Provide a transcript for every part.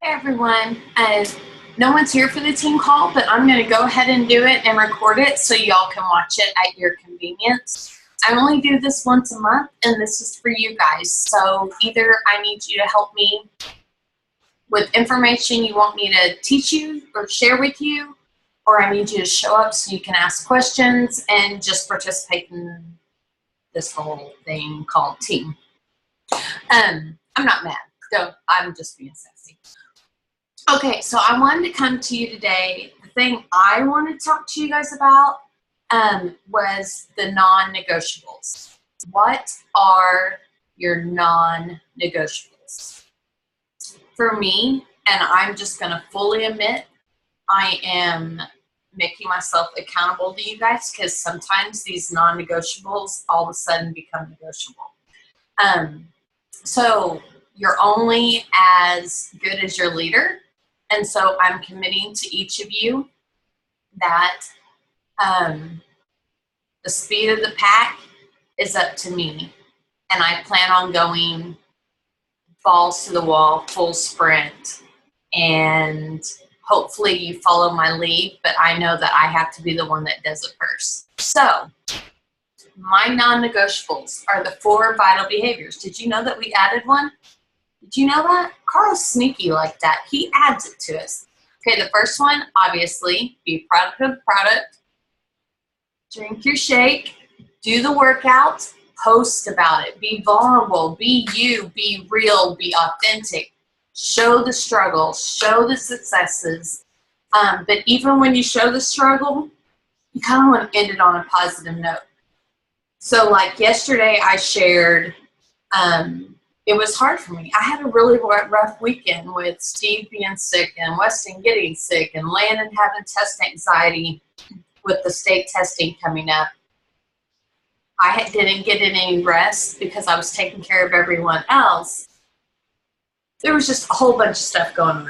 Hey everyone, no one's here for the team call, but I'm going to go ahead and do it and record it so y'all can watch it at your convenience. I only do this once a month, and this is for you guys. So either I need you to help me with information you want me to teach you or share with you, or I need you to show up so you can ask questions and just participate in this whole thing called team. I'm not mad. I'm just being sassy. Okay, so I wanted to come to you today. The thing I wanted to talk to you guys about was the non-negotiables. What are your non-negotiables? For me, and I'm just going to fully admit, I am making myself accountable to you guys because sometimes these non-negotiables all of a sudden become negotiable. So you're only as good as your leader. And so I'm committing to each of you that the speed of the pack is up to me. And I plan on going balls to the wall, full sprint. And hopefully you follow my lead, but I know that I have to be the one that does it first. So my non-negotiables are the 4 vital behaviors. Did you know that we added one? Did you know that? Carl's sneaky like that. He adds it to us. Okay, the first one, obviously, be proud of the product. Drink your shake. Do the workout. Post about it. Be vulnerable. Be you. Be real. Be authentic. Show the struggle. Show the successes. But even when you show the struggle, you kind of want to end it on a positive note. So like yesterday I shared, it was hard for me. I had a really rough weekend with Steve being sick and Weston getting sick and Landon having test anxiety with the state testing coming up. I didn't get any rest because I was taking care of everyone else. There was just a whole bunch of stuff going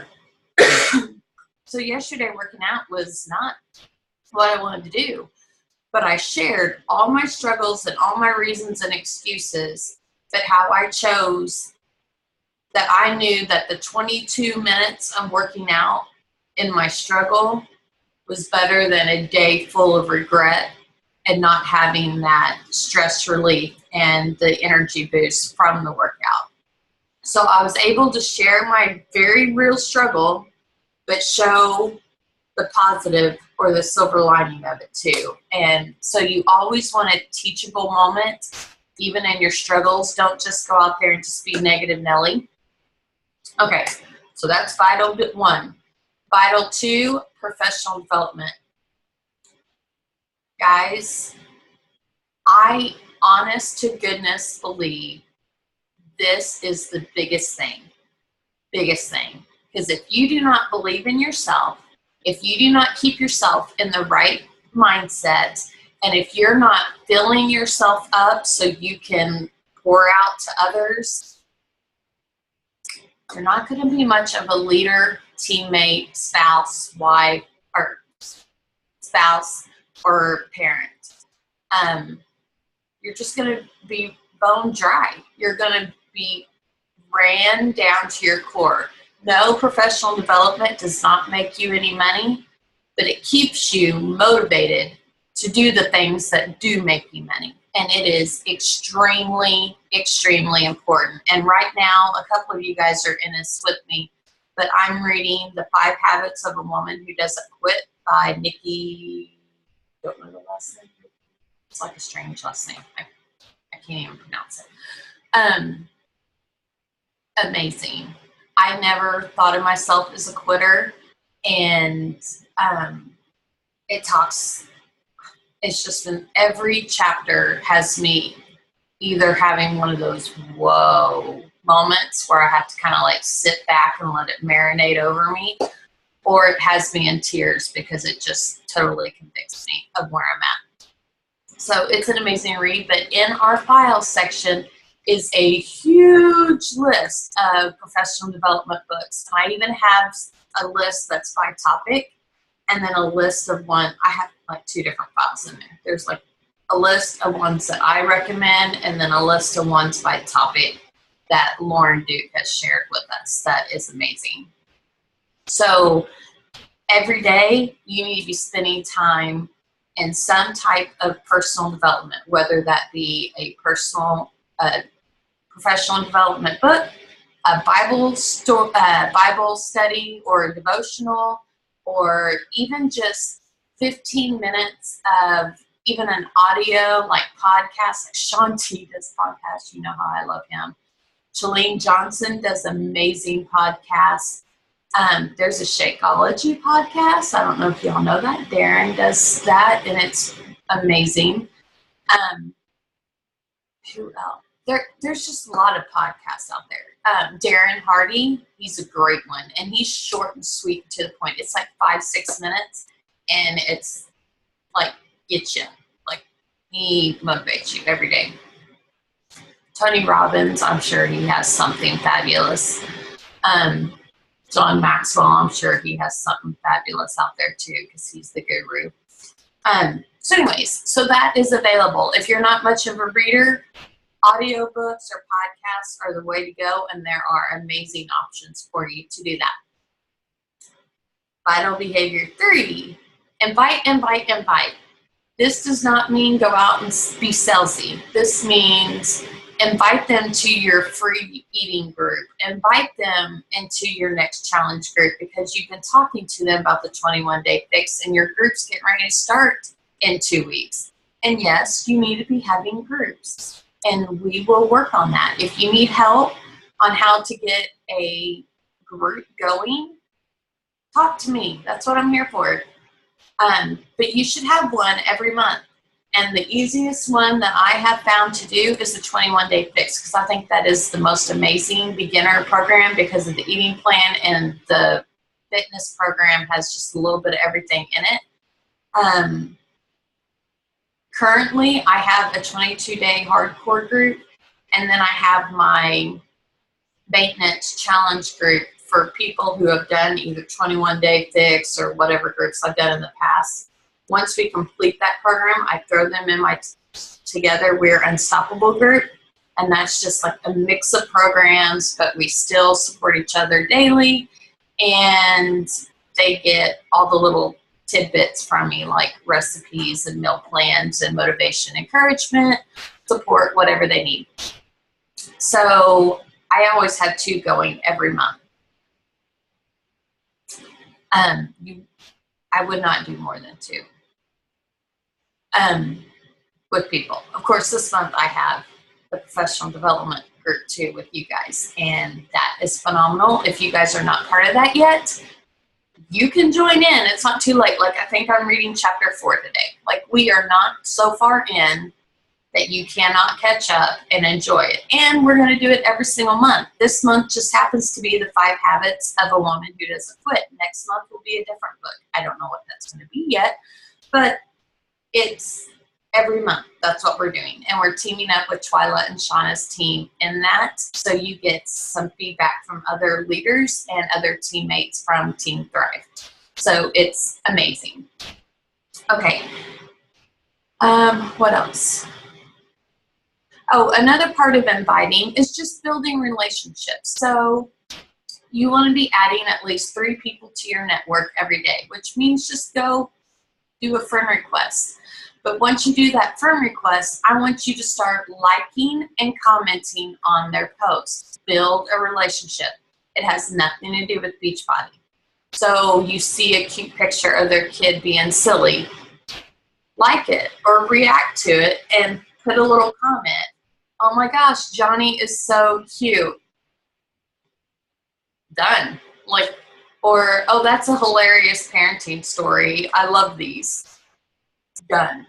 on. So yesterday working out was not what I wanted to do, but I shared all my struggles and all my reasons and excuses, but how I chose that I knew that the 22 minutes of working out in my struggle was better than a day full of regret and not having that stress relief and the energy boost from the workout. So I was able to share my very real struggle, but show the positive or the silver lining of it too. And so you always want a teachable moment. Even in your struggles, don't just go out there and just be negative Nelly. Okay, so that's vital 1. Vital 2, professional development. Guys, I honest to goodness believe this is the biggest thing. Biggest thing. Because if you do not believe in yourself, if you do not keep yourself in the right mindset, and if you're not filling yourself up so you can pour out to others, you're not going to be much of a leader, teammate, spouse, wife, or parent. You're just going to be bone dry. You're going to be ran down to your core. No, professional development does not make you any money, but it keeps you motivated to do the things that do make you money. And it is extremely, extremely important. And right now, a couple of you guys are in this with me, but I'm reading The 5 Habits of a Woman Who Doesn't Quit by Nikki, don't know the last name. It's like a strange last name. I can't even pronounce it. Amazing. I never thought of myself as a quitter, and it's just in every chapter has me either having one of those whoa moments where I have to kind of like sit back and let it marinate over me, or it has me in tears because it just totally convicts me of where I'm at. So it's an amazing read, but in our files section is a huge list of professional development books. I even have a list that's by topic, and then a list of I have like 2 different files in there. There's like a list of ones that I recommend, and then a list of ones by topic that Lauren Duke has shared with us. That is amazing. So every day you need to be spending time in some type of personal development, whether that be a personal, professional development book, a Bible study or a devotional, or even just 15 minutes of even an audio like podcast. Like Sean T does podcasts. You know how I love him. Chalene Johnson does amazing podcasts. There's a Shakeology podcast. I don't know if y'all know that. Darren does that, and it's amazing. Who else? There's just a lot of podcasts out there. Darren Hardy, he's a great one, and he's short and sweet to the point. It's like 5-6 minutes, and it's like get you. Like he motivates you every day. Tony Robbins, I'm sure he has something fabulous. John Maxwell, I'm sure he has something fabulous out there too, because he's the guru. So anyways, so that is available. If you're not much of a reader, audiobooks or podcasts are the way to go, and there are amazing options for you to do that. Vital behavior 3, invite, invite, invite. This does not mean go out and be salesy. This means invite them to your free eating group. Invite them into your next challenge group, because you've been talking to them about the 21-day fix, and your group's getting ready to start in 2 weeks. And yes, you need to be having groups, and we will work on that. If you need help on how to get a group going, talk to me. That's what I'm here for. But you should have one every month. And the easiest one that I have found to do is the 21-day fix, because I think that is the most amazing beginner program because of the eating plan, and the fitness program has just a little bit of everything in it. Currently, I have a 22-day hardcore group, and then I have my maintenance challenge group for people who have done either 21-day fix or whatever groups I've done in the past. Once we complete that program, I throw them in my Together We're Unstoppable group, and that's just like a mix of programs, but we still support each other daily, and they get all the little tidbits from me, like recipes and meal plans and motivation, encouragement, support, whatever they need. So I always have 2 going every month. I would not do more than 2 with people. Of course, this month I have the professional development group too with you guys, and that is phenomenal. If you guys are not part of that yet, you can join in. It's not too late. Like, I think I'm reading chapter 4 today. Like, we are not so far in that you cannot catch up and enjoy it. And we're going to do it every single month. This month just happens to be the 5 habits of a woman who doesn't quit. Next month will be a different book. I don't know what that's going to be yet, but it's every month. That's what we're doing. And we're teaming up with Twyla and Shauna's team in that, so you get some feedback from other leaders and other teammates from Team Thrive. So it's amazing. Okay. What else? Oh, another part of inviting is just building relationships. So you want to be adding at least 3 people to your network every day, which means just go do a friend request. But once you do that friend request, I want you to start liking and commenting on their posts. Build a relationship. It has nothing to do with Beachbody. So you see a cute picture of their kid being silly, like it or react to it and put a little comment. Oh my gosh, Johnny is so cute. Done. Like, or, oh, that's a hilarious parenting story. I love these. Done.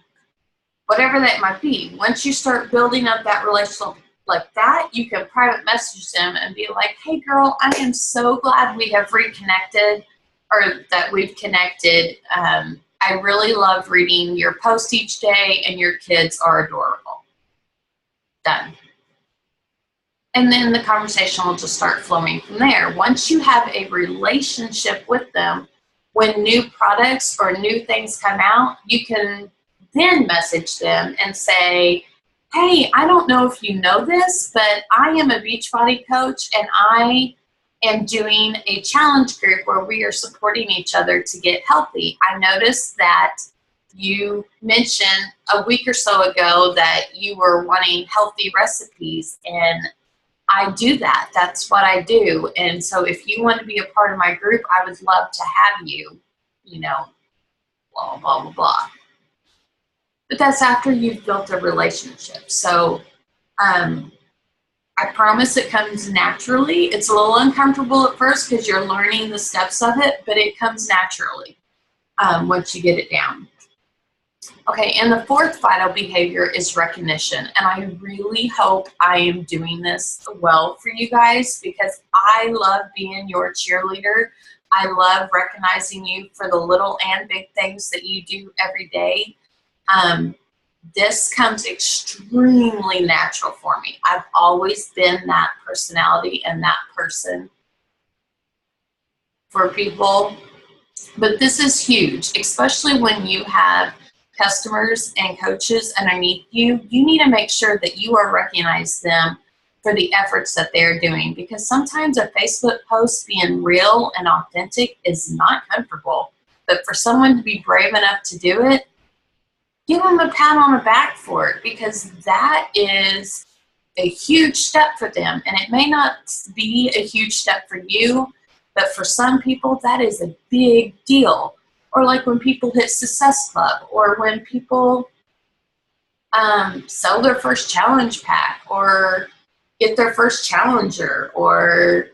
Whatever that might be. Once you start building up that relationship like that, you can private message them and be like, hey girl, I am so glad we have reconnected, or that we've connected. I really love reading your post each day, and your kids are adorable. Done. And then the conversation will just start flowing from there. Once you have a relationship with them, when new products or new things come out, you can then message them and say, hey, I don't know if you know this, but I am a Beachbody coach, and I and doing a challenge group where we are supporting each other to get healthy. I noticed that you mentioned a week or so ago that you were wanting healthy recipes, and I do that. That's what I do. And so if you want to be a part of my group, I would love to have you, you know, blah, blah, blah, blah. But that's after you've built a relationship. So I promise it comes naturally. It's a little uncomfortable at first because you're learning the steps of it, but it comes naturally once you get it down. Okay, and the fourth vital behavior is recognition. And I really hope I am doing this well for you guys, because I love being your cheerleader. I love recognizing you for the little and big things that you do every day. This comes extremely natural for me. I've always been that personality and that person for people. But this is huge, especially when you have customers and coaches underneath you. You need to make sure that you are recognizing them for the efforts that they're doing, because sometimes a Facebook post being real and authentic is not comfortable. But for someone to be brave enough to do it, give them a pat on the back for it, because that is a huge step for them. And it may not be a huge step for you, but for some people, that is a big deal. Or like when people hit Success Club, or when people sell their first challenge pack, or get their first challenger, or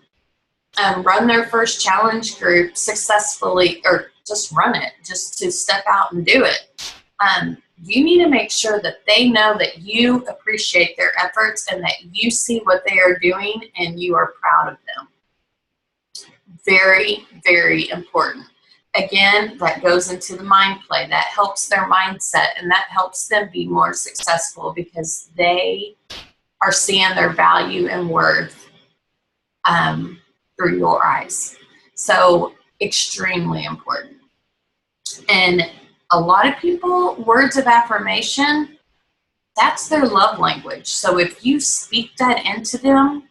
run their first challenge group successfully, or just run it, just to step out and do it. You need to make sure that they know that you appreciate their efforts and that you see what they are doing and you are proud of them. Very, very important. Again, that goes into the mind play. That helps their mindset, and that helps them be more successful because they are seeing their value and worth through your eyes. So extremely important. And a lot of people, words of affirmation, that's their love language. So if you speak that into them,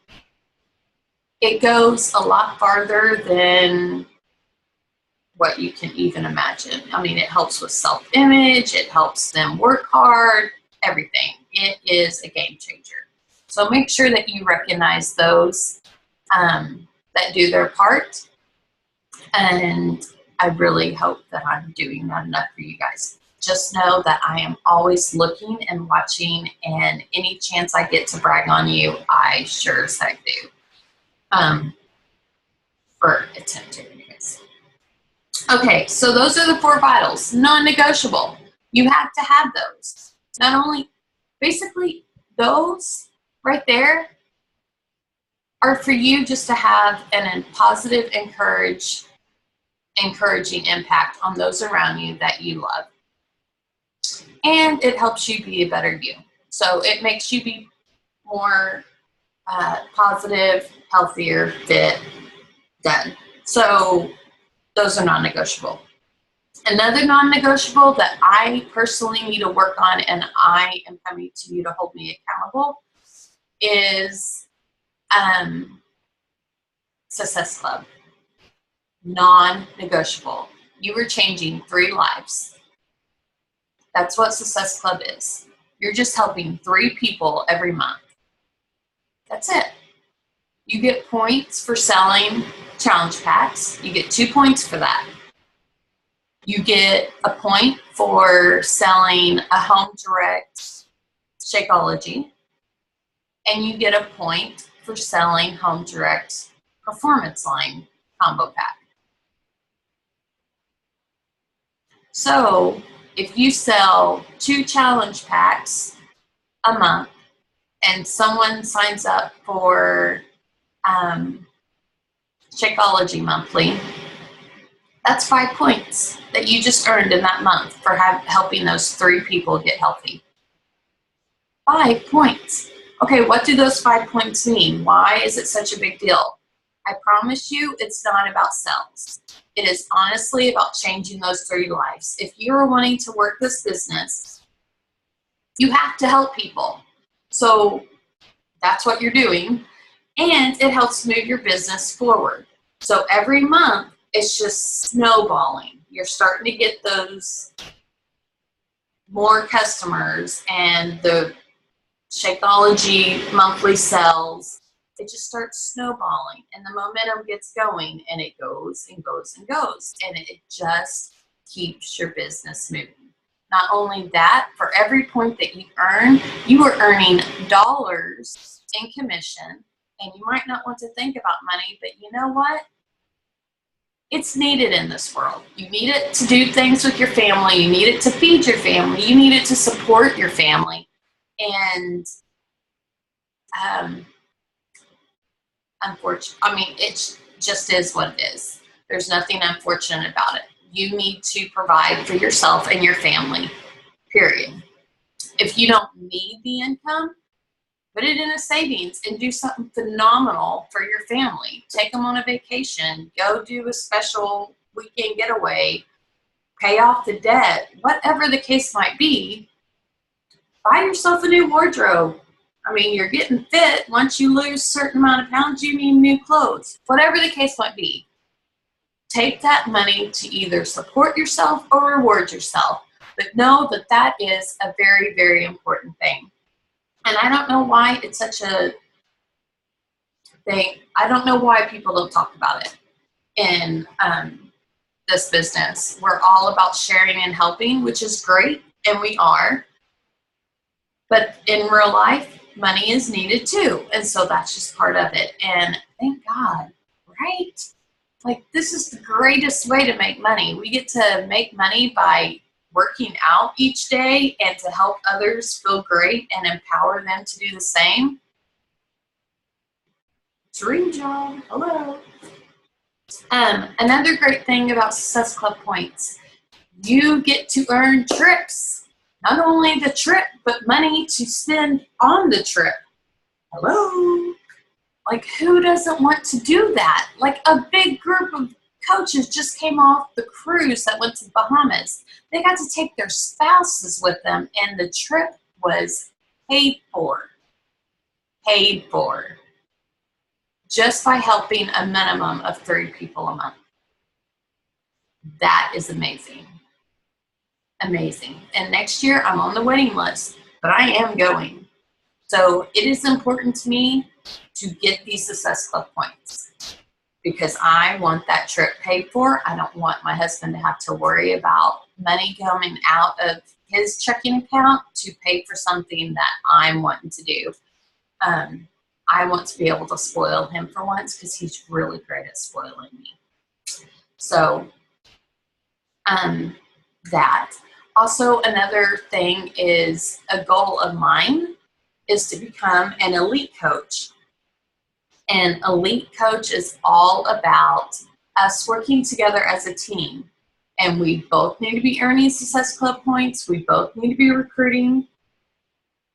it goes a lot farther than what you can even imagine. I mean, it helps with self-image, it helps them work hard, everything. It is a game changer. So make sure that you recognize those that do their part. And I really hope that I'm doing that enough for you guys. Just know that I am always looking and watching, and any chance I get to brag on you, I sure as heck do. Or attempt to, anyways. Okay, so those are the 4 vitals. Non-negotiable. You have to have those. Not only, basically, those right there are for you just to have a positive, encouraging impact on those around you that you love. And it helps you be a better you. So it makes you be more positive, healthier, fit, done. So those are non-negotiable. Another non-negotiable that I personally need to work on, and I am coming to you to hold me accountable, is Success Club. Non-negotiable. You are changing 3 lives. That's what Success Club is. You're just helping 3 people every month. That's it. You get points for selling challenge packs. You get 2 points for that. You get a point for selling a home direct Shakeology. And you get a point for selling home direct performance line combo pack. So if you sell 2 challenge packs a month and someone signs up for Shakeology monthly, that's 5 points that you just earned in that month for helping those 3 people get healthy. 5 points. Okay, what do those 5 points mean? Why is it such a big deal? I promise you, it's not about sales. It is honestly about changing those 3 lives. If you're wanting to work this business, you have to help people. So that's what you're doing. and it helps move your business forward. So every month, it's just snowballing. You're starting to get those more customers, and the Shakeology monthly sales, it just starts snowballing, and the momentum gets going, and it goes and goes and goes, and it just keeps your business moving. Not only that, for every point that you are earning dollars in commission, and you might not want to think about money, but you know what? It's needed in this world. You need it to do things with your family. You need it to feed your family. You need it to support your family. And unfortunately, I mean, it just is what it is. There's nothing unfortunate about it. You need to provide for yourself and your family, period. If you don't need the income, put it in a savings and do something phenomenal for your family. Take them on a vacation. Go do a special weekend getaway. Pay off the debt. Whatever the case might be, buy yourself a new wardrobe. I mean, you're getting fit. Once you lose a certain amount of pounds, you need new clothes. Whatever the case might be, take that money to either support yourself or reward yourself. But know that that is a very, very important thing. And I don't know why it's such a thing. I don't know why people don't talk about it in this business. We're all about sharing and helping, which is great, and we are. But in real life, money is needed too. And so that's just part of it. And thank God, right? Like, this is the greatest way to make money. We get to make money by working out each day and to help others feel great and empower them to do the same. Dream job. Hello. Another great thing about Success Club points, you get to earn trips. Not only the trip, but money to spend on the trip. Hello. Like, who doesn't want to do that? Like, a big group of coaches just came off the cruise that went to the Bahamas. They got to take their spouses with them, and the trip was paid for. Paid for. Just by helping a minimum of 3 people a month. That is amazing. Amazing. And next year, I'm on the waiting list, but I am going. So it is important to me to get these Success Club points because I want that trip paid for. I don't want my husband to have to worry about money coming out of his checking account to pay for something that I'm wanting to do. I want to be able to spoil him for once because he's really great at spoiling me. So that. Also, another thing is a goal of mine is to become an elite coach. An elite coach is all about us working together as a team. And we both need to be earning Success Club points. We both need to be recruiting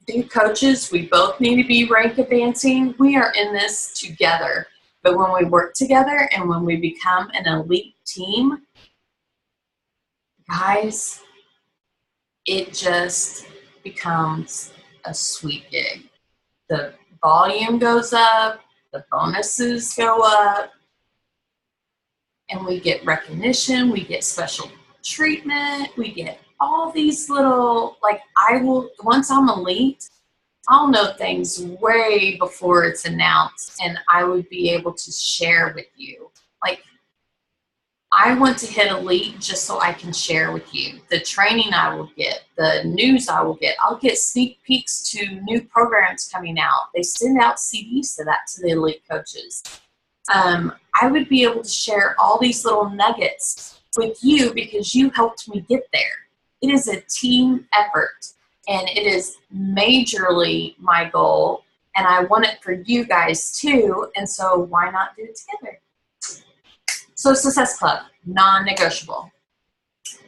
new coaches. We both need to be rank advancing. We are in this together. But when we work together and when we become an elite team, guys, it just becomes a sweet gig. The volume goes up, the bonuses go up, and we get recognition, we get special treatment, we get all these little, like, once I'm elite, I'll know things way before it's announced, and I would be able to share with you. Like, I want to hit elite just so I can share with you the training I will get, the news I will get. I'll get sneak peeks to new programs coming out. They send out CDs to the elite coaches. I would be able to share all these little nuggets with you because you helped me get there. It is a team effort, and it is majorly my goal, and I want it for you guys too, and so why not do it together? So Success Club, non-negotiable.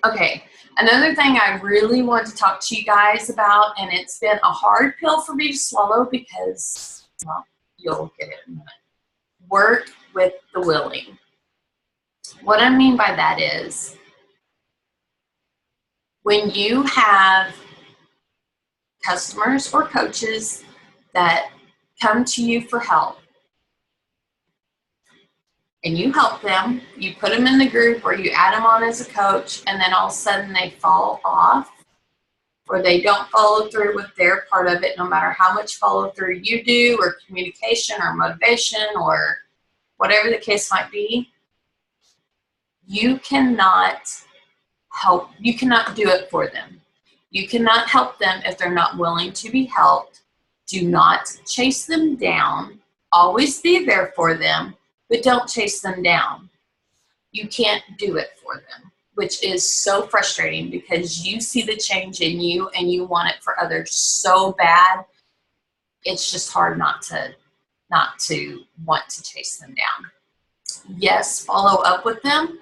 Okay, another thing I really want to talk to you guys about, and it's been a hard pill for me to swallow because, well, you'll get it in a minute. Work with the willing. What I mean by that is when you have customers or coaches that come to you for help, and you help them, you put them in the group or you add them on as a coach, and then all of a sudden they fall off or they don't follow through with their part of it, no matter how much follow through you do or communication or motivation or whatever the case might be, you cannot do it for them. You cannot help them if they're not willing to be helped. Do not chase them down. Always be there for them, but don't chase them down. You can't do it for them, which is so frustrating because you see the change in you and you want it for others so bad. It's just hard not to want to chase them down. Yes, follow up with them.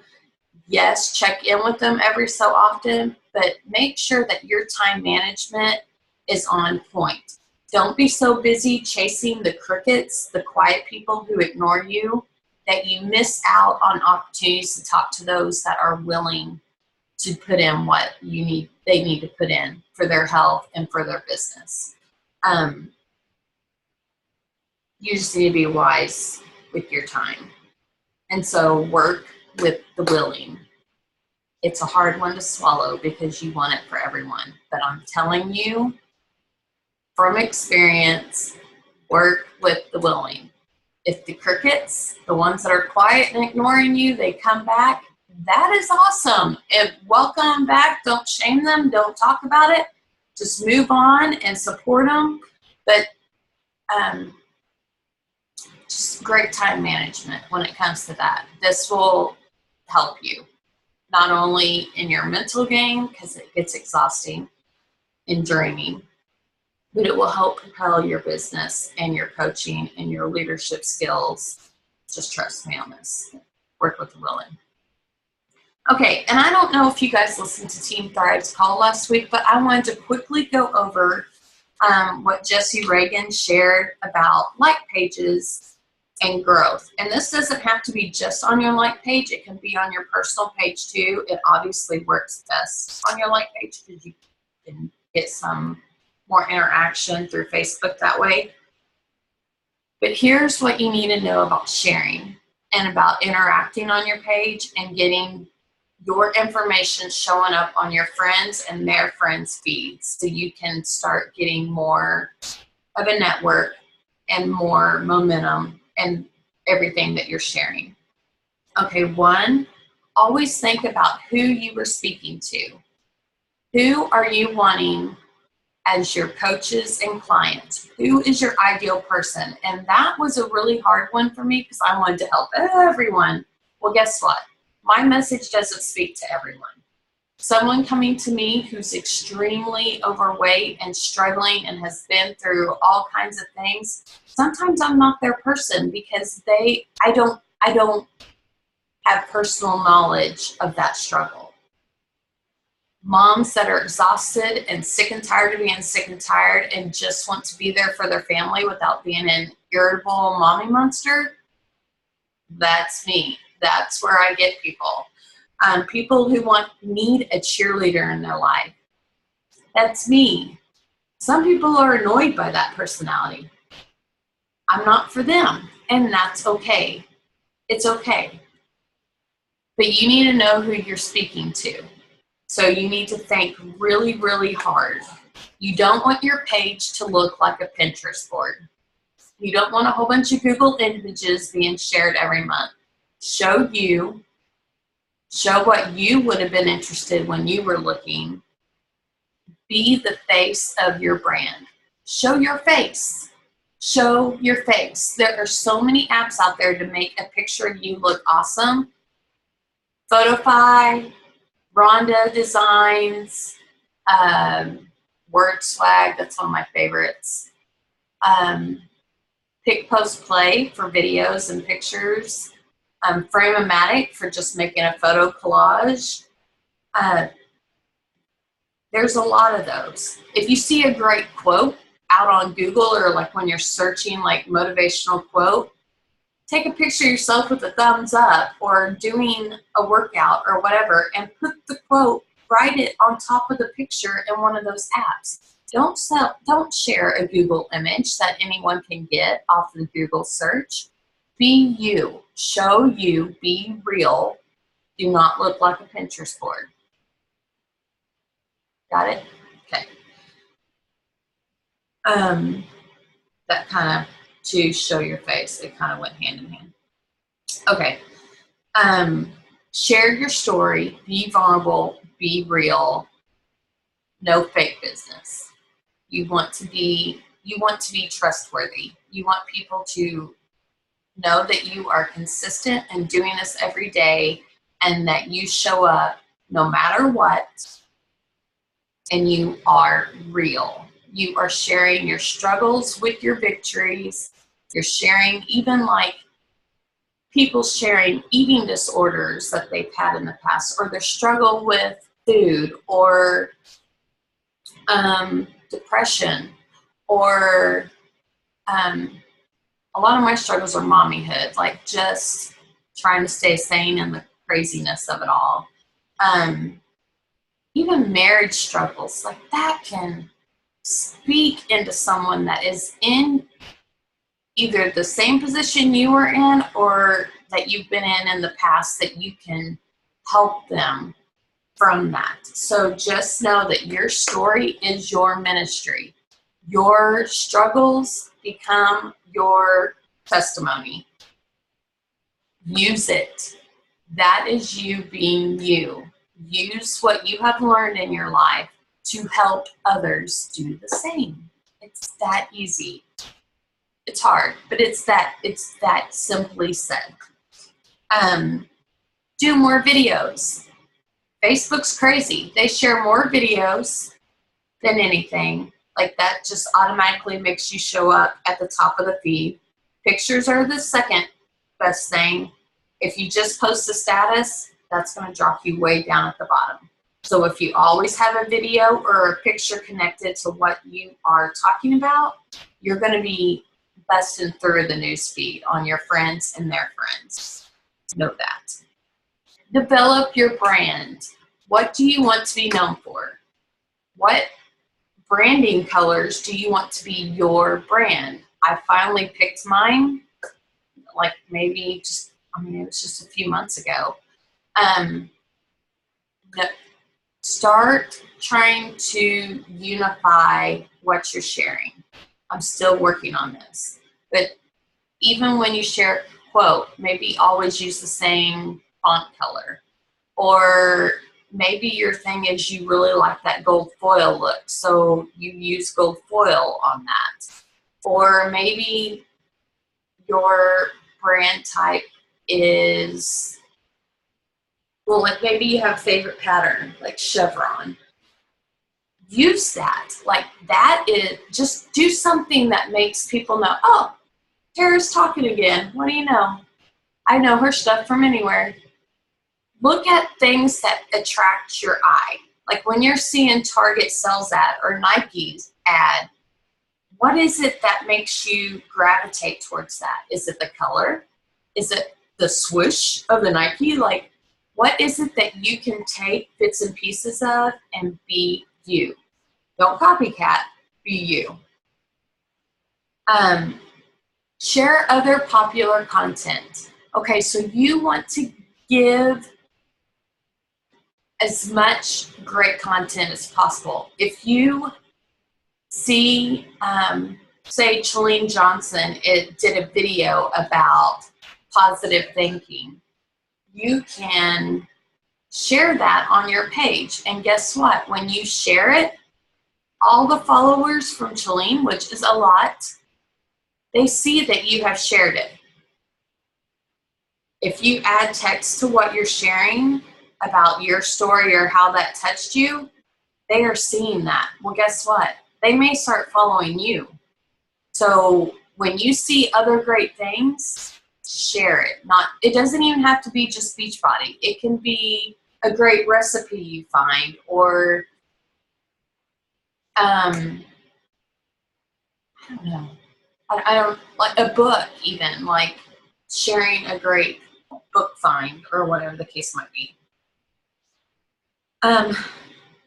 Yes, check in with them every so often, but make sure that your time management is on point. Don't be so busy chasing the crickets, the quiet people who ignore you, that you miss out on opportunities to talk to those that are willing to put in what they need to put in for their health and for their business. You just need to be wise with your time. And so work with the willing. It's a hard one to swallow because you want it for everyone. But I'm telling you, from experience, work with the willing. If the crickets, the ones that are quiet and ignoring you, they come back, that is awesome. Welcome them back. Don't shame them. Don't talk about it. Just move on and support them. But just great time management when it comes to that. This will help you, not only in your mental game, because it gets exhausting and draining, but it will help propel your business and your coaching and your leadership skills. Just trust me on this. Work with the willing. Okay, and I don't know if you guys listened to Team Thrive's call last week, but I wanted to quickly go over what Jesse Reagan shared about like pages and growth. And this doesn't have to be just on your like page. It can be on your personal page too. It obviously works best on your like page because you can get some more interaction through Facebook that way. But here's what you need to know about sharing and about interacting on your page and getting your information showing up on your friends and their friends' feeds so you can start getting more of a network and more momentum and everything that you're sharing. Okay, one, always think about who you were speaking to. Who are you wanting as your coaches and clients? Who is your ideal person? And that was a really hard one for me because I wanted to help everyone. Well, guess what? My message doesn't speak to everyone. Someone coming to me who's extremely overweight and struggling and has been through all kinds of things, sometimes I'm not their person because I don't have personal knowledge of that struggle. Moms that are exhausted and sick and tired of being sick and tired and just want to be there for their family without being an irritable mommy monster, that's me. That's where I get people. People who need a cheerleader in their life. That's me. Some people are annoyed by that personality. I'm not for them, and that's okay. It's okay. But you need to know who you're speaking to. So you need to think really, really hard. You don't want your page to look like a Pinterest board. You don't want a whole bunch of Google images being shared every month. Show what you would have been interested when you were looking. Be the face of your brand. Show your face. Show your face. There are so many apps out there to make a picture of you look awesome. Photofy, Rhonda Designs, Word Swag, that's one of my favorites. Pick, Post, Play for videos and pictures. Frame-o-matic for just making a photo collage. There's a lot of those. If you see a great quote out on Google or like when you're searching like motivational quote, take a picture of yourself with a thumbs up or doing a workout or whatever and put the quote, write it on top of the picture in one of those apps. Don't share a Google image that anyone can get off the Google search. Be you. show you, be real. Do not look like a Pinterest board. Got it? Okay. That kind of, to show your face, it kind of went hand in hand. Okay. Share your story, be vulnerable, be real, no fake business. You want to be trustworthy. You want people to know that you are consistent and doing this every day, and that you show up no matter what, and you are real. You are sharing your struggles with your victories. You're sharing, even like people sharing eating disorders that they've had in the past, or their struggle with food, or depression, or a lot of my struggles are mommyhood, like just trying to stay sane and the craziness of it all. Even marriage struggles, like that can speak into someone that is in either the same position you were in or that you've been in the past, that you can help them from that. So just know that your story is your ministry. Your struggles become your testimony. Use it. That is you being you. Use what you have learned in your life to help others do the same. It's that easy. It's hard, but it's that simply said. Do more videos. Facebook's crazy. They share more videos than anything. Like that just automatically makes you show up at the top of the feed. Pictures are the second best thing. If you just post a status, that's going to drop you way down at the bottom. So if you always have a video or a picture connected to what you are talking about, you're going to be busting through the newsfeed on your friends and their friends. Know that. Develop your brand. What do you want to be known for? What branding colors do you want to be your brand? I finally picked mine, like maybe just, it was just a few months ago. Start trying to unify what you're sharing. I'm still working on this. But even when you share a quote, maybe always use the same font color. Or maybe your thing is you really like that gold foil look, so you use gold foil on that. Or maybe your brand type is, well, like maybe you have a favorite pattern, like chevron. Use that. Like that is, just do something that makes people know, oh, Tara's talking again. What do you know? I know her stuff from anywhere. Look at things that attract your eye. Like when you're seeing Target sells ad or Nike's ad, what is it that makes you gravitate towards that? Is it the color? Is it the swoosh of the Nike? Like, what is it that you can take bits and pieces of and be you? Don't copycat, be you. Share other popular content. Okay, so you want to give as much great content as possible. If you see, say Chalene Johnson did a video about positive thinking, you can share that on your page. And guess what? When you share it, all the followers from Chalene, which is a lot, they see that you have shared it. If you add text to what you're sharing about your story or how that touched you, they are seeing that. Well, guess what? They may start following you. So when you see other great things, share it. It doesn't even have to be just Beachbody. It can be a great recipe you find, or I don't know. I don't, like a book even, like sharing a great book find or whatever the case might be.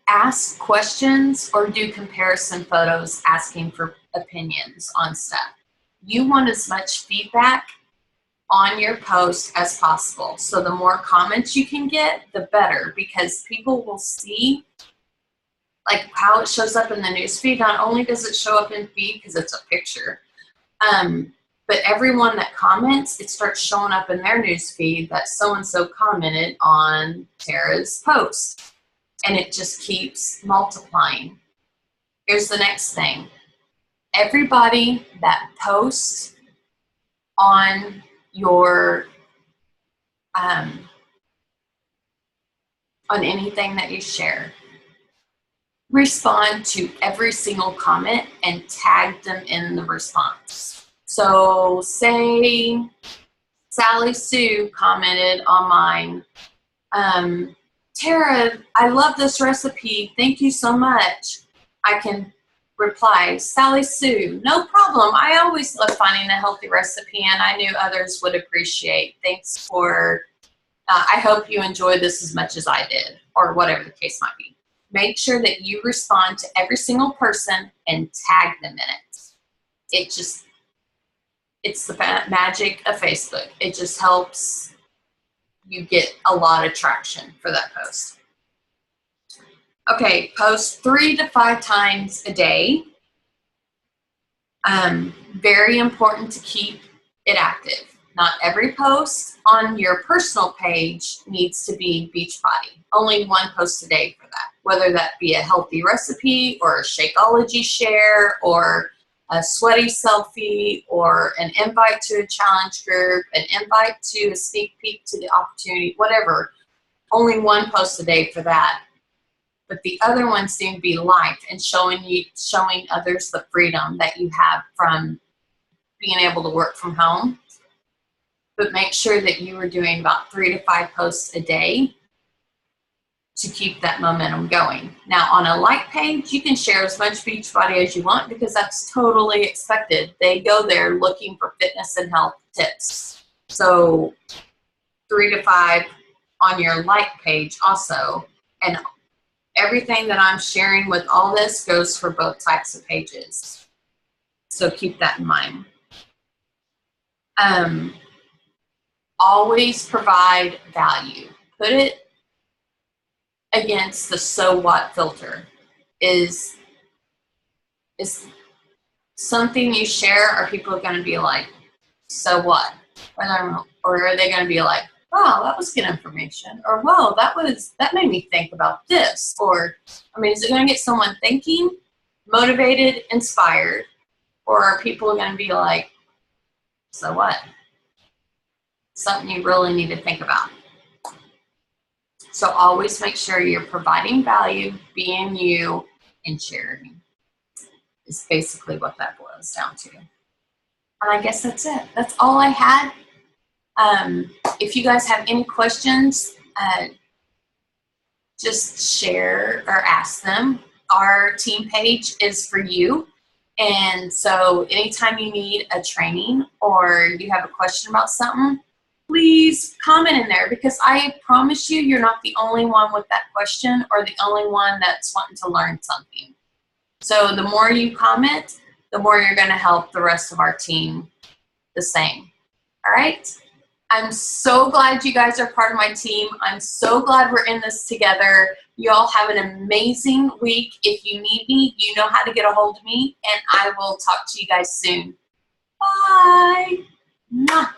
Ask questions or do comparison photos asking for opinions on stuff. You want as much feedback on your post as possible. So the more comments you can get, the better, because people will see like how it shows up in the newsfeed. Not only does it show up in feed because it's a picture, but everyone that comments, it starts showing up in their newsfeed that so-and-so commented on Tara's post, and it just keeps multiplying. Here's the next thing. Everybody that posts on your on anything that you share, respond to every single comment and tag them in the response. So say Sally Sue commented on mine, Tara, I love this recipe, thank you so much. I can reply, Sally Sue, no problem, I always love finding a healthy recipe and I knew others would appreciate. Thanks for, I hope you enjoyed this as much as I did, or whatever the case might be. Make sure that you respond to every single person and tag them in it. It's the magic of Facebook. It just helps you get a lot of traction for that post. Okay, post 3 to 5 times a day. Very important to keep it active. Not every post on your personal page needs to be Beachbody. Only one post a day for that. Whether that be a healthy recipe or a Shakeology share or a sweaty selfie or an invite to a challenge group, an invite to a sneak peek to the opportunity, whatever. Only one post a day for that. But the other ones seem to be life and showing others the freedom that you have from being able to work from home. But make sure that you are doing about 3 to 5 posts a day to keep that momentum going. Now on a like page, you can share as much Beachbody as you want because that's totally expected. They go there looking for fitness and health tips. So 3 to 5 on your like page also. And everything that I'm sharing with all this goes for both types of pages. So keep that in mind. Always provide value. Put it against the so what filter. Is something you share, are people going to be like, so what? Or are they going to be like, wow, that was good information, or wow, that made me think about this, or I mean, is it going to get someone thinking, motivated, inspired, or are people going to be like, so what? Something you really need to think about. So always make sure you're providing value, being you, and sharing is basically what that boils down to. And I guess that's it. That's all I had. If you guys have any questions, just share or ask them. Our team page is for you. And so anytime you need a training or you have a question about something, please comment in there, because I promise you, you're not the only one with that question or the only one that's wanting to learn something. So the more you comment, the more you're going to help the rest of our team the same. All right? I'm so glad you guys are part of my team. I'm so glad we're in this together. You all have an amazing week. If you need me, you know how to get a hold of me, and I will talk to you guys soon. Bye. Mwah.